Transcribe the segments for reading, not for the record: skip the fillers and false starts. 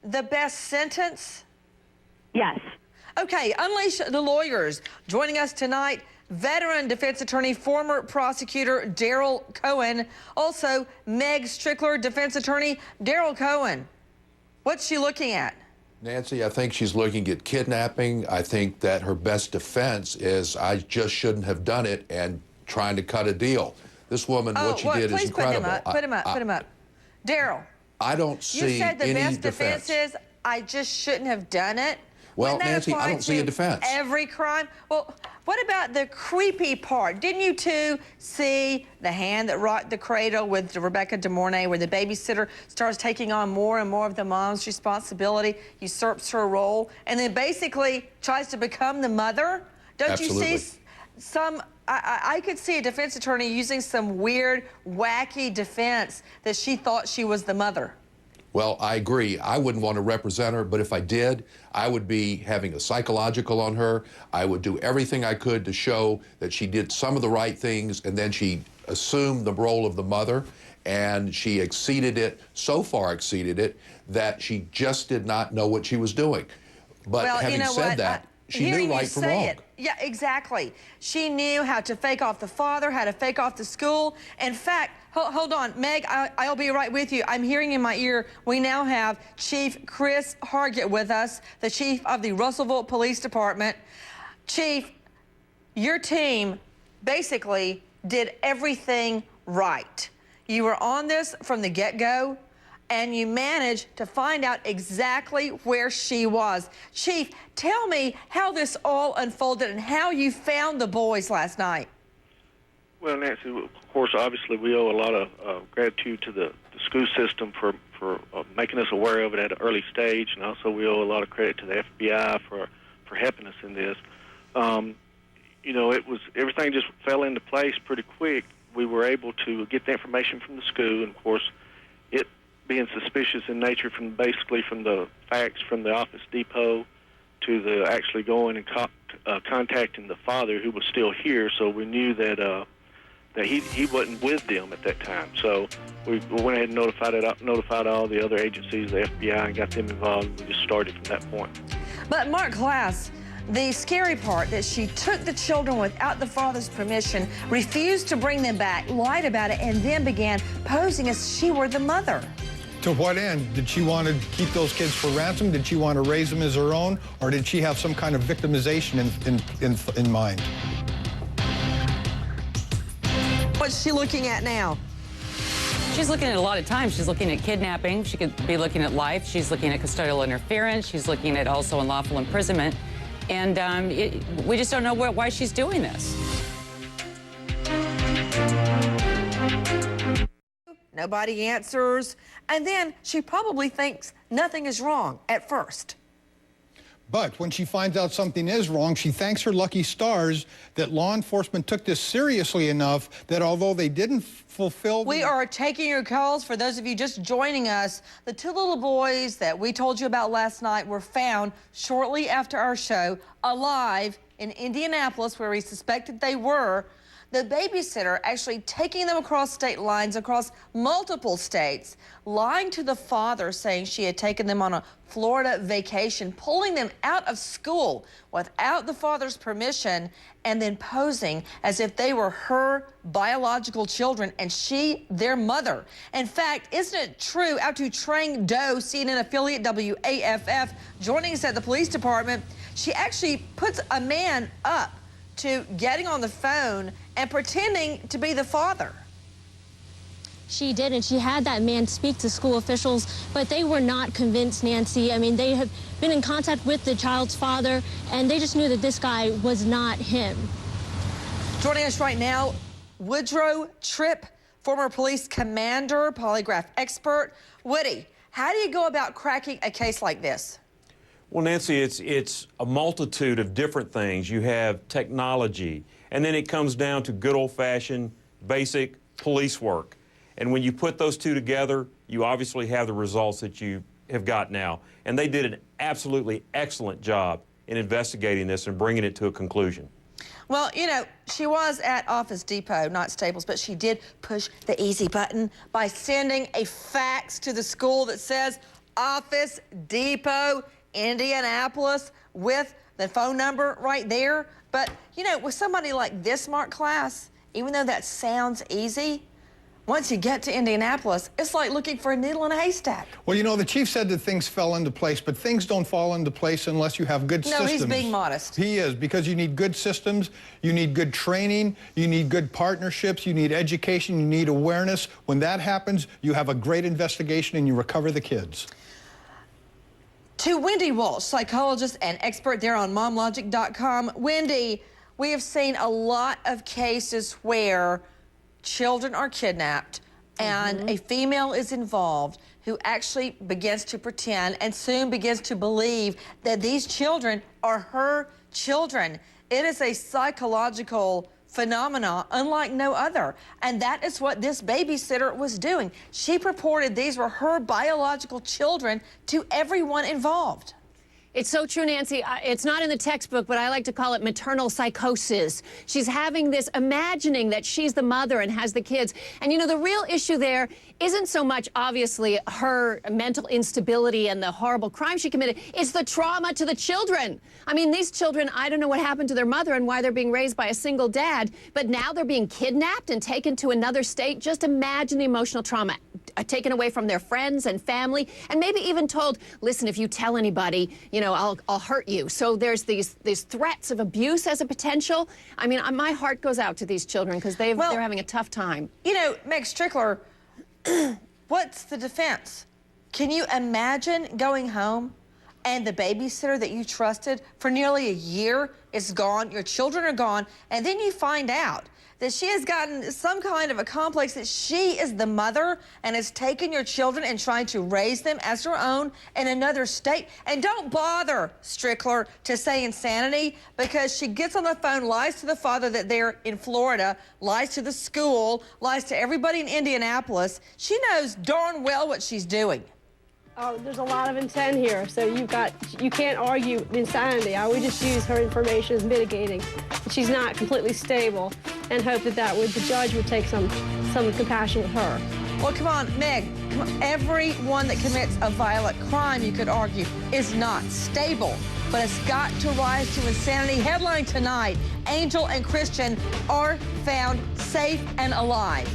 the best sentence? Yes. Okay, unleash the lawyers. Joining us tonight, veteran defense attorney, former prosecutor Daryl Cohen. Also, Meg Strickler, defense attorney. Daryl Cohen, what's she looking at? Nancy, I think she's looking at kidnapping. I think that her best defense is I just shouldn't have done it and trying to cut a deal. This woman, what she did is incredible. Put him up. Daryl. I don't see You said the any best defense. defense is I just shouldn't have done it. Well, Wouldn't that Nancy, I apply don't see a to defense. Every crime. Well, what about the creepy part? Didn't you two see the hand that rocked the cradle with Rebecca De Mornay, where the babysitter starts taking on more and more of the mom's responsibility, usurps her role, and then basically tries to become the mother? Don't Absolutely. you see some? I could see a defense attorney using some weird, wacky defense that she thought she was the mother. Well, I agree. I wouldn't want to represent her, but if I did, I would be having a psychological on her. I would do everything I could to show that she did some of the right things, and then she assumed the role of the mother, and she exceeded it, so far exceeded it, that she just did not know what she was doing. But well, having you know said that, she knew right from wrong. Yeah, exactly. She knew how to fake off the father, how to fake off the school. In fact, hold on, Meg, I'll be right with you. I'm hearing in my ear, we now have Chief Chris Hargett with us, the chief of the Russellville Police Department. Chief, your team basically did everything right. You were on this from the get-go, and you managed to find out exactly where she was. Chief, tell me how this all unfolded and how you found the boys last night. Well, Nancy, of course, obviously we owe a lot of gratitude to the school system for making us aware of it at an early stage, and also we owe a lot of credit to the FBI for helping us in this. You know, everything just fell into place pretty quick. We were able to get the information from the school, and of course, it being suspicious in nature from the facts from the office depot to the actually going and contacting the father who was still here, so we knew that he wasn't with them at that time. So we went ahead and notified all the other agencies, the FBI, and got them involved. We just started from that point. But Mark Glass, the scary part that she took the children without the father's permission, refused to bring them back, lied about it, and then began posing as she were the mother. To what end? Did she want to keep those kids for ransom? Did she want to raise them as her own? Or did she have some kind of victimization in mind? What's she looking at now? She's looking at a lot of times. She's looking at kidnapping. She could be looking at life. She's looking at custodial interference. She's looking at also unlawful imprisonment. And we just don't know why she's doing this. Nobody answers. And then she probably thinks nothing is wrong at first. But when she finds out something is wrong, she thanks her lucky stars that law enforcement took this seriously enough that although they didn't fulfill... We are taking your calls. For those of you just joining us, the two little boys that we told you about last night were found shortly after our show alive in Indianapolis, where we suspected they were. The babysitter actually taking them across state lines, across multiple states, lying to the father, saying she had taken them on a Florida vacation, pulling them out of school without the father's permission, and then posing as if they were her biological children and she their mother. In fact, isn't it true, out to Trang Do, CNN affiliate WAFF, joining us at the police department, she actually puts a man up to getting on the phone and pretending to be the father. She did, and she had that man speak to school officials, but they were not convinced, Nancy. I mean, they have been in contact with the child's father, and they just knew that this guy was not him. Joining us right now, Woodrow Tripp, former police commander, polygraph expert. Woody, how do you go about cracking a case like this? Well, Nancy, it's a multitude of different things. You have technology, and then it comes down to good old-fashioned, basic police work. And when you put those two together, you obviously have the results that you have got now. And they did an absolutely excellent job in investigating this and bringing it to a conclusion. Well, you know, she was at Office Depot, not Staples, but she did push the easy button by sending a fax to the school that says, Office Depot, Indianapolis, with the phone number right there. But, you know, with somebody like this, Mark Class, even though that sounds easy, once you get to Indianapolis, it's like looking for a needle in a haystack. Well, you know, the chief said that things fell into place, but things don't fall into place unless you have good systems. No, he's being modest. He is, because you need good systems, you need good training, you need good partnerships, you need education, you need awareness. When that happens, you have a great investigation and you recover the kids. To Wendy Walsh, psychologist and expert there on MomLogic.com. Wendy, we have seen a lot of cases where children are kidnapped and a female is involved who actually begins to pretend and soon begins to believe that these children are her children. It is a psychological phenomenon unlike no other. And that is what this babysitter was doing. She purported these were her biological children to everyone involved. It's so true, Nancy. It's not in the textbook, but I like to call it maternal psychosis. She's having this imagining that she's the mother and has the kids. And, you know, the real issue there isn't so much, obviously, her mental instability and the horrible crime she committed. It's the trauma to the children. I mean, these children, I don't know what happened to their mother and why they're being raised by a single dad, but now they're being kidnapped and taken to another state. Just imagine the emotional trauma, taken away from their friends and family, and maybe even told, listen, if you tell anybody, you know, I'll hurt you. So there's these threats of abuse as a potential. I mean, my heart goes out to these children because they're having a tough time. You know, Meg Strickler, what's the defense? Can you imagine going home and the babysitter that you trusted for nearly a year is gone, your children are gone, and then you find out that she has gotten some kind of a complex that she is the mother and has taken your children and trying to raise them as her own in another state. And don't bother, Strickler, to say insanity, because she gets on the phone, lies to the father that they're in Florida, lies to the school, lies to everybody in Indianapolis. She knows darn well what she's doing. Oh, there's a lot of intent here, so you can't argue insanity. I would just use her information as mitigating. She's not completely stable, and hope that the judge would take some compassion with her. Well, come on, Meg. Come on. Everyone that commits a violent crime, you could argue, is not stable. But it's got to rise to insanity. Headline tonight, Angel and Christian are found safe and alive.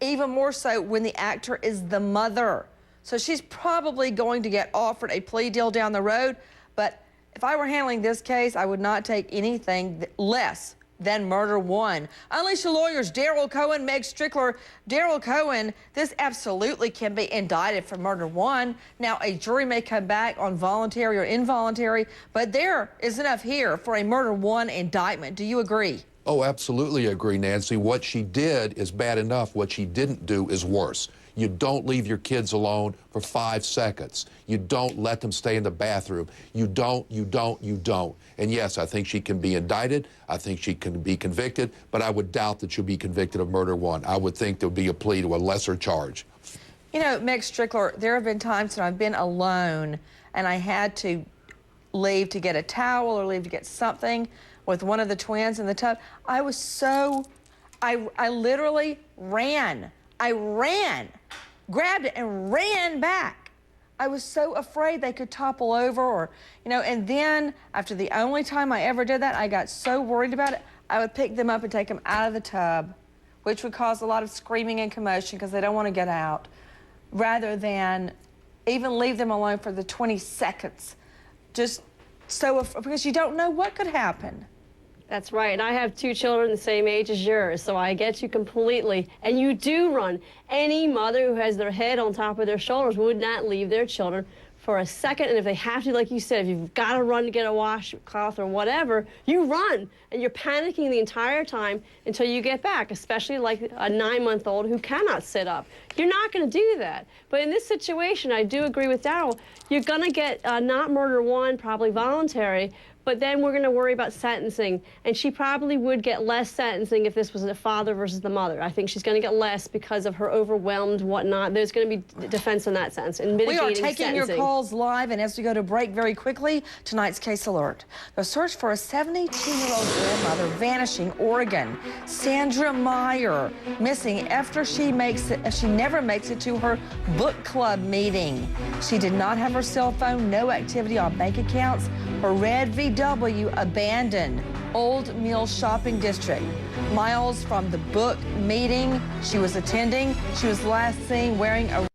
Even more so when the actor is the mother. So she's probably going to get offered a plea deal down the road. But if I were handling this case, I would not take anything less than murder one. Unleash your lawyers, Daryl Cohen, Meg Strickler. Daryl Cohen, this absolutely can be indicted for murder one. Now, a jury may come back on voluntary or involuntary, but there is enough here for a murder one indictment. Do you agree? Oh, absolutely agree, Nancy. What she did is bad enough. What she didn't do is worse. You don't leave your kids alone for 5 seconds. You don't let them stay in the bathroom. You don't. And yes, I think she can be indicted. I think she can be convicted, but I would doubt that she'll be convicted of murder one. I would think there would be a plea to a lesser charge. You know, Meg Strickler, there have been times when I've been alone and I had to leave to get a towel or leave to get something with one of the twins in the tub. I was so, I literally ran. I ran, grabbed it and ran back. I was so afraid they could topple over or, you know, and then after the only time I ever did that, I got so worried about it, I would pick them up and take them out of the tub, which would cause a lot of screaming and commotion because they don't want to get out, rather than even leave them alone for the 20 seconds. Just so, because you don't know what could happen. That's right, and I have 2 children the same age as yours, so I get you completely. And you do run. Any mother who has their head on top of their shoulders would not leave their children for a second, and if they have to, like you said, if you've got to run to get a washcloth or whatever, you run, and you're panicking the entire time until you get back, especially like a 9-month-old who cannot sit up. You're not going to do that. But in this situation, I do agree with Daryl, you're going to get not murder one, probably voluntary, but then we're going to worry about sentencing. And she probably would get less sentencing if this was the father versus the mother. I think she's going to get less because of her overwhelmed whatnot. There's going to be defense in that sense and We mitigating are taking sentencing. your calls live, and as we go to break very quickly, tonight's case alert. The search for a 72-year-old grandmother vanishing, Oregon. Sandra Meyer missing after she never makes it to her book club meeting. She did not have her cell phone, no activity on bank accounts. Her red VW abandoned Old Mill Shopping District. Miles from the book meeting she was attending, she was last seen wearing a